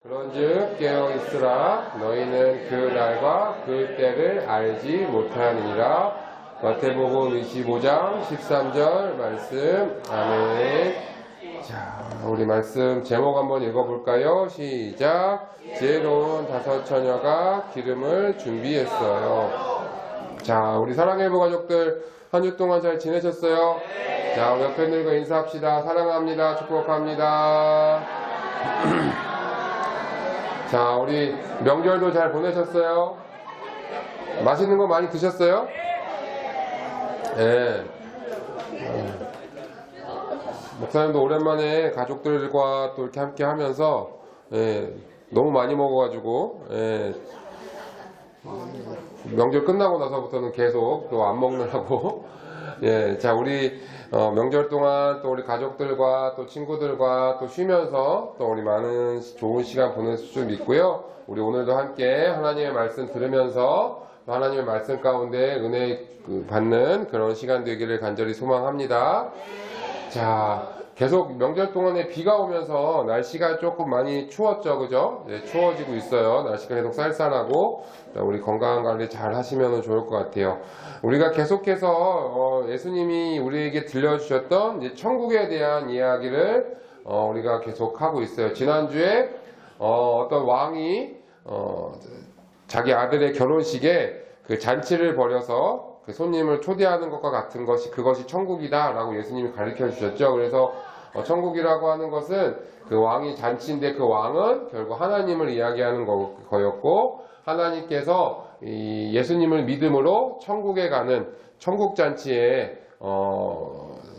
그런즉 깨어있으라. 너희는 그 날과 그 때를 알지 못하느니라. 마태복음 25장 13절 말씀. 아멘. 자, 우리 말씀 제목 한번 읽어볼까요? 시작. 지혜로운 5 처녀가 기름을 준비했어요. 자, 우리 사랑의 부 가족들 한 주 동안 잘 지내셨어요? 자, 우리 옆에 있는 거 인사합시다. 사랑합니다. 축복합니다. 자, 우리 명절도 잘 보내셨어요? 맛있는 거 많이 드셨어요? 예. 목사님도 오랜만에 가족들과 또 이렇게 함께 하면서, 너무 많이 먹어가지고, 명절 끝나고 나서부터는 계속 또 안 먹느라고, 자, 우리, 명절 동안 또 우리 가족들과 또 친구들과 또 쉬면서 또 우리 많은 좋은 시간 보냈을 줄 믿고요. 우리 오늘도 함께 하나님의 말씀 들으면서 또 하나님의 말씀 가운데 은혜 받는 그런 시간 되기를 간절히 소망합니다. 자, 계속 명절 동안에 비가 오면서 날씨가 조금 많이 추웠죠, 그죠? 추워지고 있어요. 날씨가 계속 쌀쌀하고 우리 건강 관리 잘 하시면 좋을 것 같아요. 우리가 계속해서 예수님이 우리에게 들려주셨던 이제 천국에 대한 이야기를 우리가 계속 하고 있어요. 지난주에 어떤 왕이 자기 아들의 결혼식에 그 잔치를 벌여서 그 손님을 초대하는 것과 같은 것이 그것이 천국이다 라고 예수님이 가르쳐 주셨죠. 그래서 천국이라고 하는 것은 그 왕이 잔치인데 그 왕은 결국 하나님을 이야기하는 거였고, 하나님께서 이 예수님을 믿음으로 천국에 가는 천국잔치에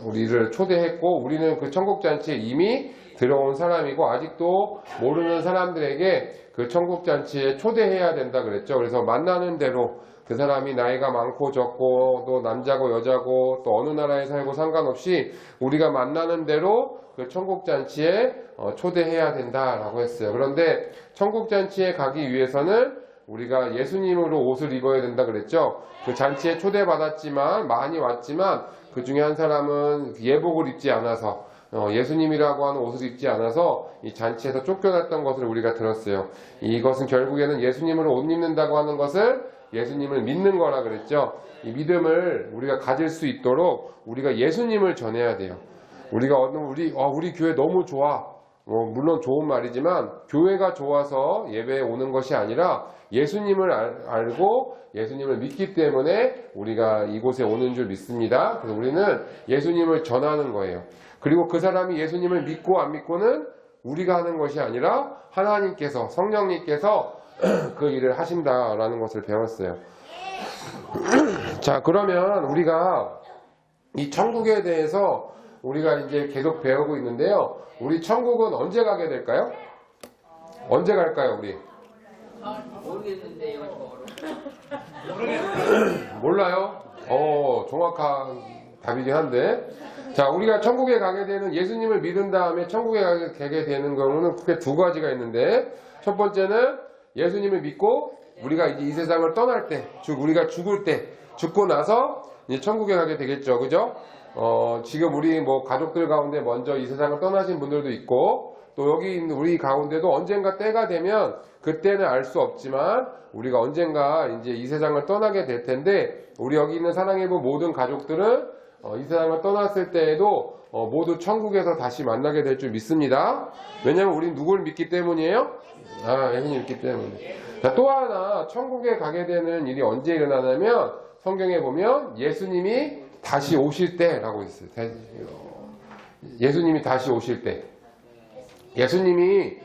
우리를 초대했고, 우리는 그 천국잔치에 이미 들어온 사람이고 아직도 모르는 사람들에게 그 천국잔치에 초대해야 된다 그랬죠. 그래서 만나는 대로 그 사람이 나이가 많고 적고 또 남자고 여자고 또 어느 나라에 살고 상관없이 우리가 만나는 대로 그 천국잔치에 초대해야 된다라고 했어요. 그런데 천국잔치에 가기 위해서는 우리가 예수님으로 옷을 입어야 된다 그랬죠. 그 잔치에 초대받았지만 많이 왔지만 그 중에 한 사람은 예복을 입지 않아서 예수님이라고 하는 옷을 입지 않아서 이 잔치에서 쫓겨났던 것을 우리가 들었어요. 이것은 결국에는 예수님으로 옷 입는다고 하는 것을 예수님을 믿는 거라 그랬죠. 이 믿음을 우리가 가질 수 있도록 우리가 예수님을 전해야 돼요. 우리가 우리 교회 너무 좋아. 물론 좋은 말이지만 교회가 좋아서 예배에 오는 것이 아니라 예수님을 알고 예수님을 믿기 때문에 우리가 이곳에 오는 줄 믿습니다. 그래서 우리는 예수님을 전하는 거예요. 그리고 그 사람이 예수님을 믿고 안 믿고는 우리가 하는 것이 아니라 하나님께서, 성령님께서 그 일을 하신다라는 것을 배웠어요. 자, 그러면 우리가 이 천국에 대해서 우리가 이제 계속 배우고 있는데요. 우리 천국은 언제 가게 될까요? 언제 갈까요, 우리? 모르겠는데요, 몰라요? 정확한 답이긴 한데. 자, 우리가 천국에 가게 되는, 예수님을 믿은 다음에 천국에 가게 되는 경우는 크게 두 가지가 있는데, 첫 번째는 예수님을 믿고 우리가 이제 이 세상을 떠날 때, 우리가 죽을 때, 죽고 나서 이제 천국에 가게 되겠죠. 그죠? 지금 우리 가족들 가운데 먼저 이 세상을 떠나신 분들도 있고, 또 여기 있는 우리 가운데도 언젠가 때가 되면, 그때는 알 수 없지만, 우리가 언젠가 이제 이 세상을 떠나게 될 텐데, 우리 여기 있는 사랑의 부 모든 가족들은 이 세상을 떠났을 때에도 모두 천국에서 다시 만나게 될 줄 믿습니다. 왜냐면 우린 누구를 믿기 때문이에요? 예수님 믿기 때문에. 자, 또 하나 천국에 가게 되는 일이 언제 일어나냐면 성경에 보면 예수님이 다시 오실 때라고 있어요. 예수님이 다시 오실 때. 예수님이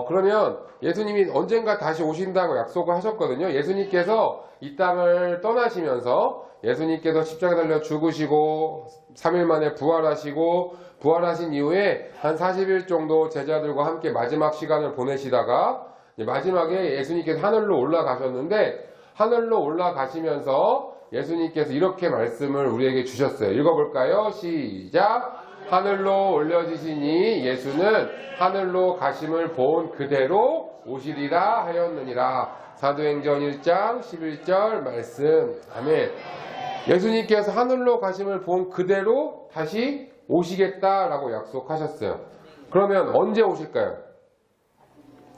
그러면 예수님이 언젠가 다시 오신다고 약속을 하셨거든요. 예수님께서 이 땅을 떠나시면서 예수님께서 십자가 달려 죽으시고 3일 만에 부활하시고 부활하신 이후에 한 40일 정도 제자들과 함께 마지막 시간을 보내시다가 마지막에 예수님께서 하늘로 올라가셨는데, 하늘로 올라가시면서 예수님께서 이렇게 말씀을 우리에게 주셨어요. 읽어볼까요? 시작. 하늘로 올려지시니 예수는 하늘로 가심을 본 그대로 오시리라 하였느니라. 사도행전 1장 11절 말씀. 아멘. 예수님께서 하늘로 가심을 본 그대로 다시 오시겠다라고 약속하셨어요. 그러면 언제 오실까요?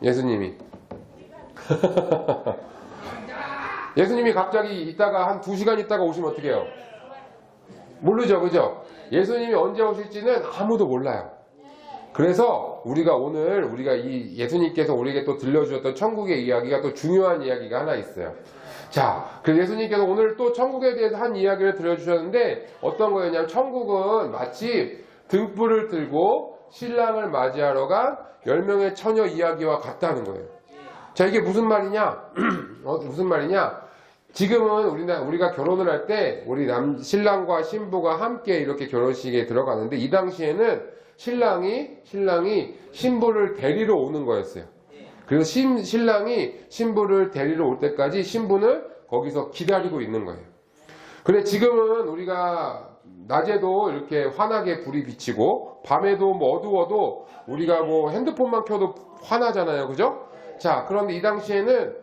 예수님이. 예수님이 갑자기 있다가 한 2시간 있다가 오시면 어떻게 해요? 모르죠, 그죠? 예수님이 언제 오실지는 아무도 몰라요. 그래서 우리가 이 예수님께서 우리에게 또 들려주셨던 천국의 이야기가 또 중요한 이야기가 하나 있어요. 자, 그 예수님께서 오늘 또 천국에 대해서 한 이야기를 들려주셨는데 어떤 거였냐면 천국은 마치 등불을 들고 신랑을 맞이하러 간 10명의 처녀 이야기와 같다는 거예요. 자, 이게 무슨 말이냐? 무슨 말이냐? 지금은 우리가 결혼을 할 때 우리 신랑과 신부가 함께 이렇게 결혼식에 들어가는데 이 당시에는 신랑이 신부를 데리러 오는 거였어요. 그래서 신랑이 신부를 데리러 올 때까지 신부는 거기서 기다리고 있는 거예요. 근데 지금은 우리가 낮에도 이렇게 환하게 불이 비치고 밤에도 뭐 어두워도 우리가 뭐 핸드폰만 켜도 환하잖아요. 그죠? 자, 그런데 이 당시에는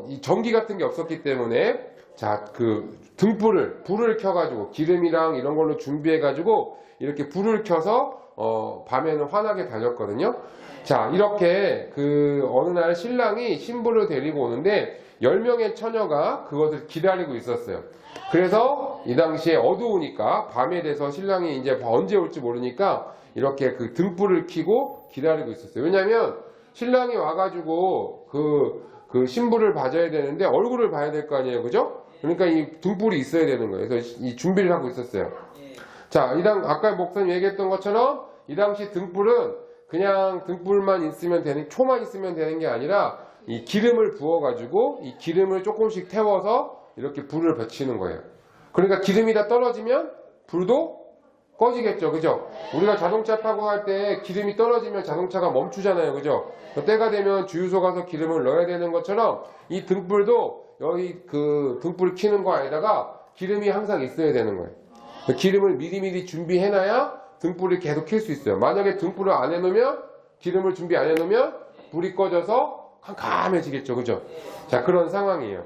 이 전기 같은 게 없었기 때문에 자, 그 불을 켜가지고 기름이랑 이런 걸로 준비해가지고 이렇게 불을 켜서 밤에는 환하게 달렸거든요. 자, 이렇게 어느 날 신랑이 신부를 데리고 오는데 10명의 처녀가 그것을 기다리고 있었어요. 그래서 이 당시에 어두우니까 밤에 돼서 신랑이 이제 언제 올지 모르니까 이렇게 그 등불을 켜고 기다리고 있었어요. 왜냐면 신랑이 와가지고 그 신부를 봐줘야 되는데 얼굴을 봐야 될 거 아니에요. 그죠? 그러니까 이 등불이 있어야 되는 거예요. 그래서 이 준비를 하고 있었어요. 자, 아까 목사님 얘기했던 것처럼 이 당시 등불은 그냥 등불만 있으면 초만 있으면 되는 게 아니라 이 기름을 부어가지고 이 기름을 조금씩 태워서 이렇게 불을 붙이는 거예요. 그러니까 기름이 다 떨어지면 불도 꺼지겠죠. 그죠? 우리가 자동차 타고 할 때 기름이 떨어지면 자동차가 멈추잖아요. 그죠? 때가 되면 주유소 가서 기름을 넣어야 되는 것처럼 이 등불도 여기 그 등불 켜는 거 아니다가 기름이 항상 있어야 되는 거예요. 기름을 미리미리 준비해놔야 등불을 계속 켤 수 있어요. 만약에 등불을 안 해놓으면 기름을 준비 안 해놓으면 불이 꺼져서 캄캄해지겠죠. 그죠? 자, 그런 상황이에요.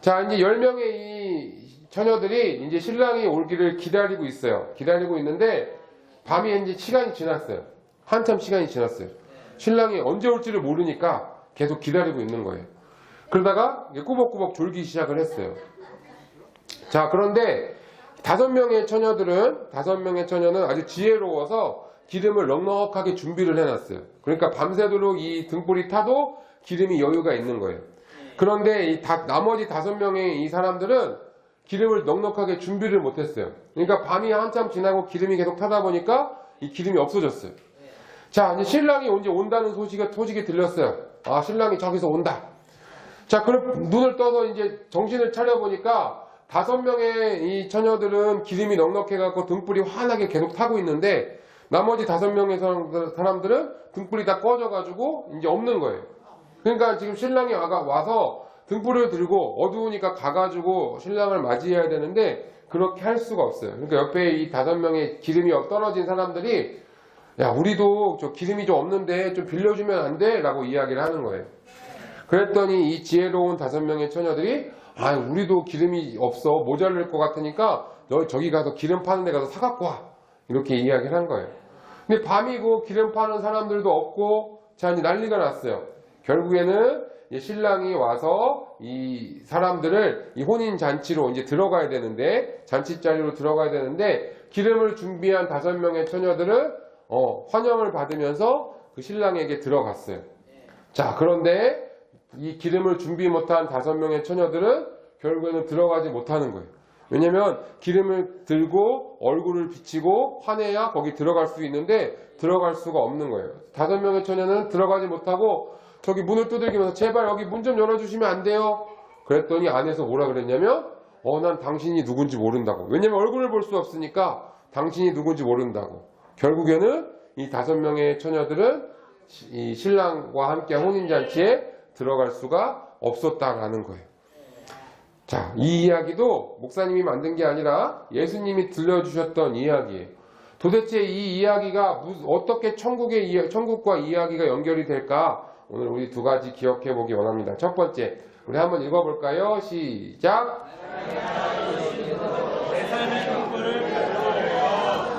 자, 이제 10명의 이 처녀들이 이제 신랑이 올기를 기다리고 있어요. 기다리고 있는데 밤이 이제 시간이 지났어요. 한참 시간이 지났어요. 신랑이 언제 올지를 모르니까 계속 기다리고 있는 거예요. 그러다가 꾸벅꾸벅 졸기 시작을 했어요. 자, 그런데 5명의 처녀는 아주 지혜로워서 기름을 넉넉하게 준비를 해놨어요. 그러니까 밤새도록 이 등불이 타도 기름이 여유가 있는 거예요. 그런데 나머지 5명의 이 사람들은 기름을 넉넉하게 준비를 못했어요. 그러니까 밤이 한참 지나고 기름이 계속 타다 보니까 이 기름이 없어졌어요. 자, 이제 신랑이 언제 온다는 소식이 들렸어요. 아, 신랑이 저기서 온다. 자, 그럼 눈을 떠서 이제 정신을 차려보니까 5명의 이 처녀들은 기름이 넉넉해갖고 등불이 환하게 계속 타고 있는데 나머지 5명의 사람들은 등불이 다 꺼져가지고 이제 없는 거예요. 그러니까 지금 신랑이 와서 등불을 들고 어두우니까 가가지고 신랑을 맞이해야 되는데 그렇게 할 수가 없어요. 그러니까 옆에 이 5명의 기름이 떨어진 사람들이 야, 우리도 저 기름이 좀 없는데 좀 빌려주면 안 돼? 라고 이야기를 하는 거예요. 그랬더니 이 지혜로운 5명의 처녀들이 아, 우리도 기름이 없어 모자랄 것 같으니까 너 저기 가서 기름 파는 데 가서 사갖고 와. 이렇게 이야기를 한 거예요. 근데 밤이고 기름 파는 사람들도 없고 자, 이제 난리가 났어요. 결국에는 신랑이 와서 이 사람들을 이 혼인 잔치로 이제 들어가야 되는데 잔치 자리로 들어가야 되는데 기름을 준비한 5명의 처녀들은 환영을 받으면서 그 신랑에게 들어갔어요. 자, 그런데 이 기름을 준비 못한 5명의 처녀들은 결국에는 들어가지 못하는 거예요. 왜냐면 기름을 들고 얼굴을 비치고 환해야 거기 들어갈 수 있는데 들어갈 수가 없는 거예요. 5명의 처녀는 들어가지 못하고 저기 문을 두들기면서 제발 여기 문 좀 열어주시면 안 돼요? 그랬더니 안에서 뭐라 그랬냐면 난 당신이 누군지 모른다고. 왜냐면 얼굴을 볼 수 없으니까 당신이 누군지 모른다고. 결국에는 이 5명의 처녀들은 이 신랑과 함께 혼인잔치에 들어갈 수가 없었다라는 거예요. 자, 이 이야기도 목사님이 만든 게 아니라 예수님이 들려주셨던 이야기예요. 도대체 이 이야기가 어떻게 천국과 이야기가 연결이 될까? 오늘 우리 2가지 기억해 보기 원합니다. 첫 번째, 우리 한번 읽어볼까요? 시작!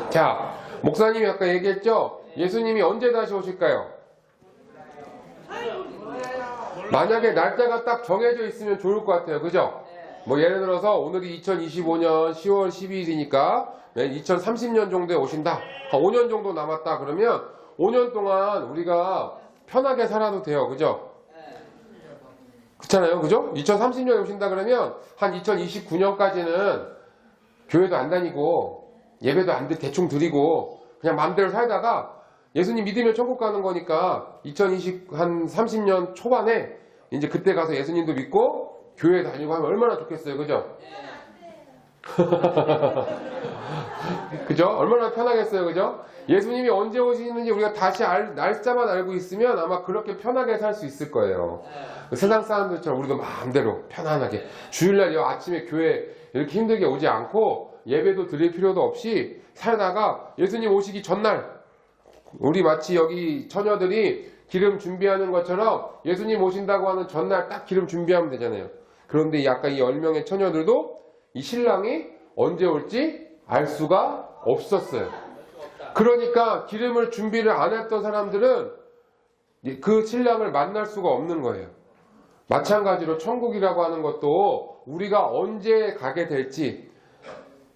자, 목사님이 아까 얘기했죠? 예수님이 언제 다시 오실까요? 만약에 날짜가 딱 정해져 있으면 좋을 것 같아요. 그죠? 뭐 예를 들어서 오늘이 2025년 10월 12일이니까 2030년 정도에 오신다. 한 5년 정도 남았다. 그러면 5년 동안 우리가 편하게 살아도 돼요. 그죠? 그렇잖아요. 그죠? 2030년에 오신다 그러면 한 2029년까지는 교회도 안 다니고 예배도 안 대충 드리고 그냥 마음대로 살다가 예수님 믿으면 천국 가는 거니까 30년 초반에 이제 그때 가서 예수님도 믿고 교회 다니고 하면 얼마나 좋겠어요. 그죠? 그죠? 얼마나 편하겠어요. 그죠? 예수님이 언제 오시는지 우리가 다시 날짜만 알고 있으면 아마 그렇게 편하게 살 수 있을 거예요. 세상 사람들처럼 우리도 마음대로 편안하게 주일날 아침에 교회 이렇게 힘들게 오지 않고 예배도 드릴 필요도 없이 살다가 예수님 오시기 전날 우리 마치 여기 처녀들이 기름 준비하는 것처럼 예수님 오신다고 하는 전날 딱 기름 준비하면 되잖아요. 그런데 아까 이 10명의 처녀들도 이 신랑이 언제 올지 알 수가 없었어요. 그러니까 기름을 준비를 안 했던 사람들은 그 신랑을 만날 수가 없는 거예요. 마찬가지로 천국이라고 하는 것도 우리가 언제 가게 될지,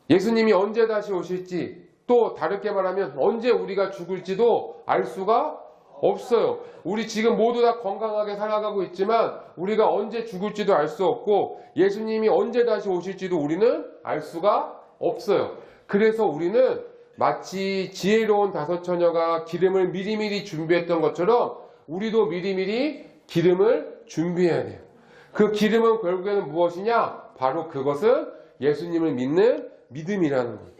예수님이 언제 다시 오실지, 또 다르게 말하면 언제 우리가 죽을지도 알 수가 없어요. 우리 지금 모두 다 건강하게 살아가고 있지만 우리가 언제 죽을지도 알 수 없고 예수님이 언제 다시 오실지도 우리는 알 수가 없어요. 그래서 우리는 마치 지혜로운 다섯 처녀가 기름을 미리미리 준비했던 것처럼 우리도 미리미리 기름을 준비해야 돼요. 그 기름은 결국에는 무엇이냐? 바로 그것은 예수님을 믿는 믿음이라는 거예요.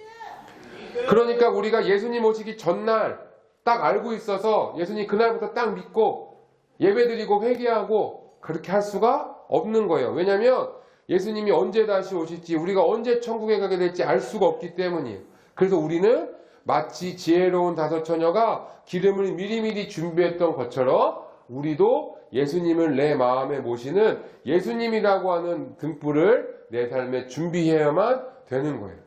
그러니까 우리가 예수님 오시기 전날 딱 알고 있어서 예수님 그날부터 딱 믿고 예배드리고 회개하고 그렇게 할 수가 없는 거예요. 왜냐하면 예수님이 언제 다시 오실지 우리가 언제 천국에 가게 될지 알 수가 없기 때문이에요. 그래서 우리는 마치 지혜로운 다섯 처녀가 기름을 미리미리 준비했던 것처럼 우리도 예수님을 내 마음에 모시는 예수님이라고 하는 등불을 내 삶에 준비해야만 되는 거예요.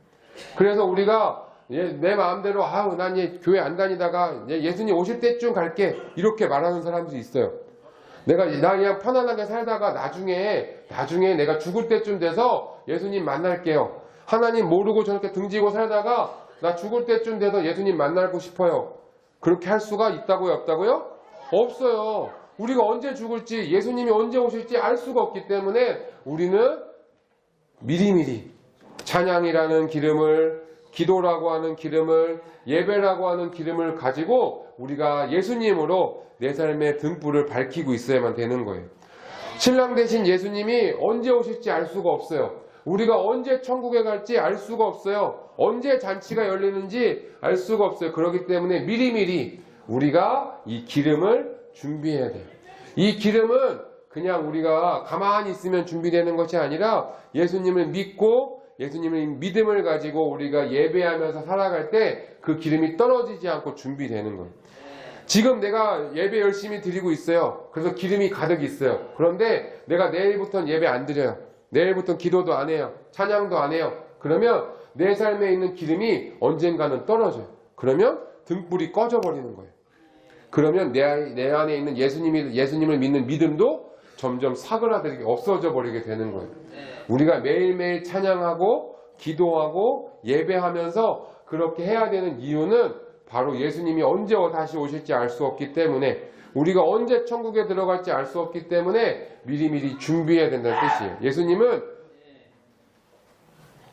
그래서 우리가 내 마음대로 난 교회 안 다니다가 예수님 오실 때쯤 갈게 이렇게 말하는 사람들이 있어요. 나 그냥 편안하게 살다가 나중에 내가 죽을 때쯤 돼서 예수님 만날게요. 하나님 모르고 저렇게 등지고 살다가 나 죽을 때쯤 돼서 예수님 만나고 싶어요. 그렇게 할 수가 있다고요? 없다고요? 없어요. 우리가 언제 죽을지 예수님이 언제 오실지 알 수가 없기 때문에 우리는 미리미리 찬양이라는 기름을, 기도라고 하는 기름을, 예배라고 하는 기름을 가지고 우리가 예수님으로 내 삶의 등불을 밝히고 있어야만 되는 거예요. 신랑 대신 예수님이 언제 오실지 알 수가 없어요. 우리가 언제 천국에 갈지 알 수가 없어요. 언제 잔치가 열리는지 알 수가 없어요. 그렇기 때문에 미리미리 우리가 이 기름을 준비해야 돼요. 이 기름은 그냥 우리가 가만히 있으면 준비되는 것이 아니라 예수님을 믿고 예수님의 믿음을 가지고 우리가 예배하면서 살아갈 때 그 기름이 떨어지지 않고 준비되는 거예요. 지금 내가 예배 열심히 드리고 있어요. 그래서 기름이 가득 있어요. 그런데 내가 내일부터는 예배 안 드려요. 내일부터는 기도도 안 해요. 찬양도 안 해요. 그러면 내 삶에 있는 기름이 언젠가는 떨어져요. 그러면 등불이 꺼져버리는 거예요. 그러면 내 안에 있는 예수님을 믿는 믿음도 점점 사그라들게 없어져 버리게 되는 거예요. 우리가 매일매일 찬양하고 기도하고 예배하면서 그렇게 해야 되는 이유는 바로 예수님이 언제 다시 오실지 알 수 없기 때문에, 우리가 언제 천국에 들어갈지 알 수 없기 때문에 미리미리 준비해야 된다는 뜻이에요. 예수님은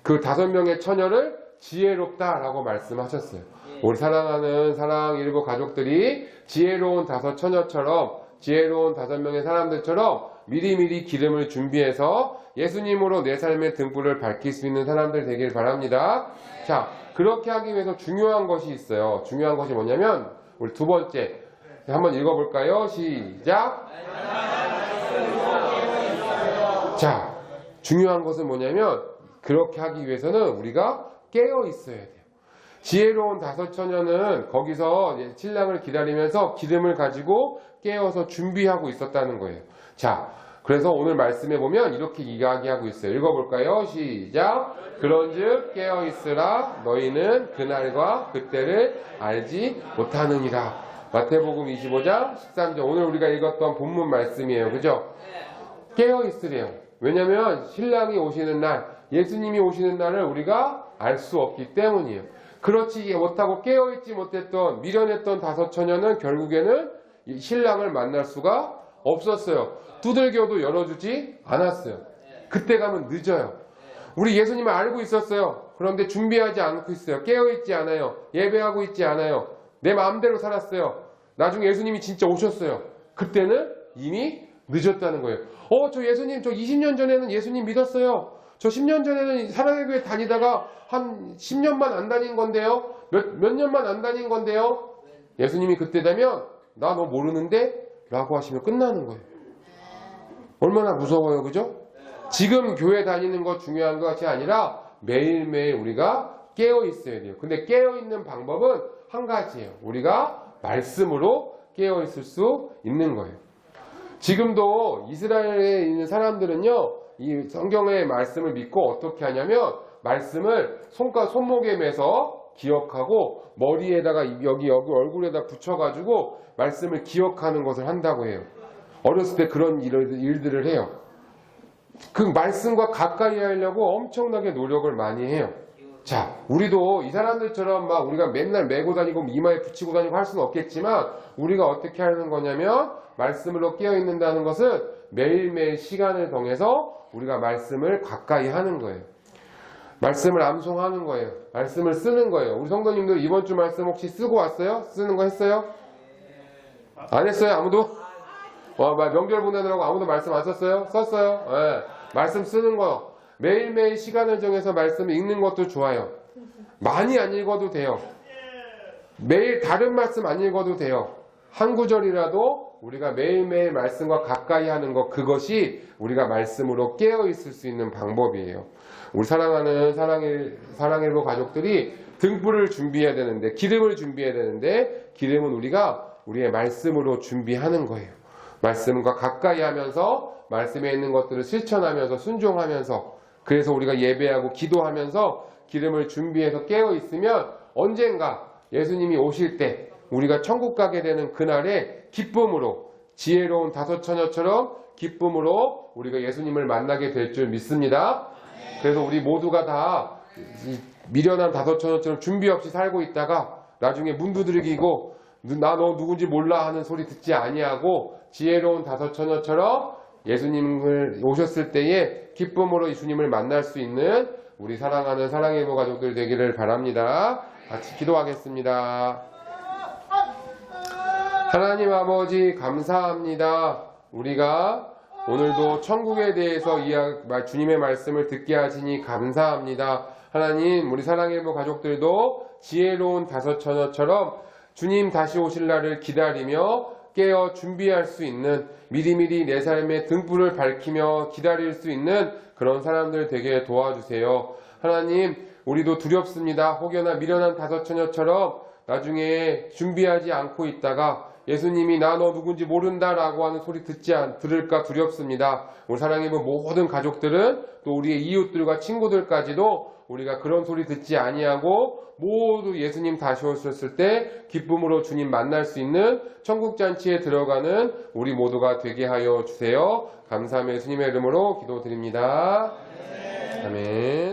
그 5명의 처녀를 지혜롭다라고 말씀하셨어요. 우리 사랑하는 사랑일부 가족들이 지혜로운 5 처녀처럼, 지혜로운 5명의 사람들처럼 미리미리 기름을 준비해서 예수님으로 내 삶의 등불을 밝힐 수 있는 사람들 되길 바랍니다. 자, 그렇게 하기 위해서 중요한 것이 있어요. 중요한 것이 뭐냐면 우리 두 번째 한번 읽어볼까요? 시작. 자, 중요한 것은 뭐냐면 그렇게 하기 위해서는 우리가 깨어 있어야 돼요. 지혜로운 5 처녀는 거기서 신랑을 기다리면서 기름을 가지고 깨어서 준비하고 있었다는 거예요. 자, 그래서 오늘 말씀에 보면 이렇게 이야기하고 있어요. 읽어볼까요? 시작. 그런즉 깨어 있으라. 너희는 그날과 그때를 알지 못하느니라. 마태복음 25장 13절. 오늘 우리가 읽었던 본문 말씀이에요. 그죠? 깨어 있으래요. 왜냐면 신랑이 오시는 날, 예수님이 오시는 날을 우리가 알 수 없기 때문이에요. 그렇지 못하고 깨어있지 못했던 미련했던 다섯 처녀는 결국에는 신랑을 만날 수가 없었어요. 두들겨도 열어주지 않았어요. 그때 가면 늦어요. 우리 예수님을 알고 있었어요. 그런데 준비하지 않고 있어요. 깨어있지 않아요. 예배하고 있지 않아요. 내 마음대로 살았어요. 나중에 예수님이 진짜 오셨어요. 그때는 이미 늦었다는 거예요. 저 예수님, 저 20년 전에는 예수님 믿었어요. 저 10년 전에는 사랑의 교회 다니다가 한 10년만 안 다닌 건데요. 몇 년만 안 다닌 건데요. 예수님이 그때 되면 나 너 모르는데? 라고 하시면 끝나는 거예요. 얼마나 무서워요. 그죠? 지금 교회 다니는 거 중요한 것이 아니라 매일매일 우리가 깨어 있어야 돼요. 근데 깨어 있는 방법은 한 가지예요. 우리가 말씀으로 깨어 있을 수 있는 거예요. 지금도 이스라엘에 있는 사람들은요, 이 성경의 말씀을 믿고 어떻게 하냐면 말씀을 손목에 매서 기억하고 머리에다가 여기 얼굴에다 붙여가지고 말씀을 기억하는 것을 한다고 해요. 어렸을 때 그런 일들을 해요. 그 말씀과 가까이 하려고 엄청나게 노력을 많이 해요. 자, 우리도 이 사람들처럼 막 우리가 맨날 메고 다니고 이마에 붙이고 다니고 할 수는 없겠지만 우리가 어떻게 하는 거냐면 말씀으로 깨어 있는다는 것은 매일매일 시간을 정해서 우리가 말씀을 가까이 하는 거예요. 말씀을 암송하는 거예요. 말씀을 쓰는 거예요. 우리 성도님들 이번 주 말씀 혹시 쓰고 왔어요? 쓰는 거 했어요? 안 했어요? 아무도? 명절 보내느라고 아무도 말씀 안 썼어요? 썼어요? 네. 말씀 쓰는 거. 매일매일 시간을 정해서 말씀을 읽는 것도 좋아요. 많이 안 읽어도 돼요. 매일 다른 말씀 안 읽어도 돼요. 한 구절이라도 우리가 매일매일 말씀과 가까이 하는 것, 그것이 우리가 말씀으로 깨어 있을 수 있는 방법이에요. 우리 사랑하는 사랑일보 가족들이 등불을 준비해야 되는데, 기름을 준비해야 되는데, 기름은 우리가 우리의 말씀으로 준비하는 거예요. 말씀과 가까이 하면서 말씀에 있는 것들을 실천하면서 순종하면서, 그래서 우리가 예배하고 기도하면서 기름을 준비해서 깨어 있으면 언젠가 예수님이 오실 때 우리가 천국 가게 되는 그날에 기쁨으로, 지혜로운 다섯 처녀처럼 기쁨으로 우리가 예수님을 만나게 될 줄 믿습니다. 그래서 우리 모두가 다 미련한 다섯 처녀처럼 준비 없이 살고 있다가 나중에 문 두드리고 나 너 누군지 몰라 하는 소리 듣지 아니하고 지혜로운 다섯 처녀처럼 예수님을 오셨을 때에 기쁨으로 예수님을 만날 수 있는 우리 사랑하는 사랑일보 가족들 되기를 바랍니다. 같이 기도하겠습니다. 하나님 아버지 감사합니다. 우리가 오늘도 천국에 대해서 주님의 말씀을 듣게 하시니 감사합니다. 하나님, 우리 사랑일보 가족들도 지혜로운 다섯 처녀처럼 주님 다시 오실 날을 기다리며 깨어 준비할 수 있는, 미리미리 내 삶의 등불을 밝히며 기다릴 수 있는 그런 사람들 되게 도와주세요. 하나님, 우리도 두렵습니다. 혹여나 미련한 다섯 처녀처럼 나중에 준비하지 않고 있다가 예수님이 나 너 누군지 모른다라고 하는 소리 들을까 두렵습니다. 우리 사랑하는 모든 가족들은 또 우리의 이웃들과 친구들까지도 우리가 그런 소리 듣지 아니하고 모두 예수님 다시 오셨을 때 기쁨으로 주님 만날 수 있는 천국잔치에 들어가는 우리 모두가 되게 하여 주세요. 감사하며 예수님의 이름으로 기도드립니다. 아멘.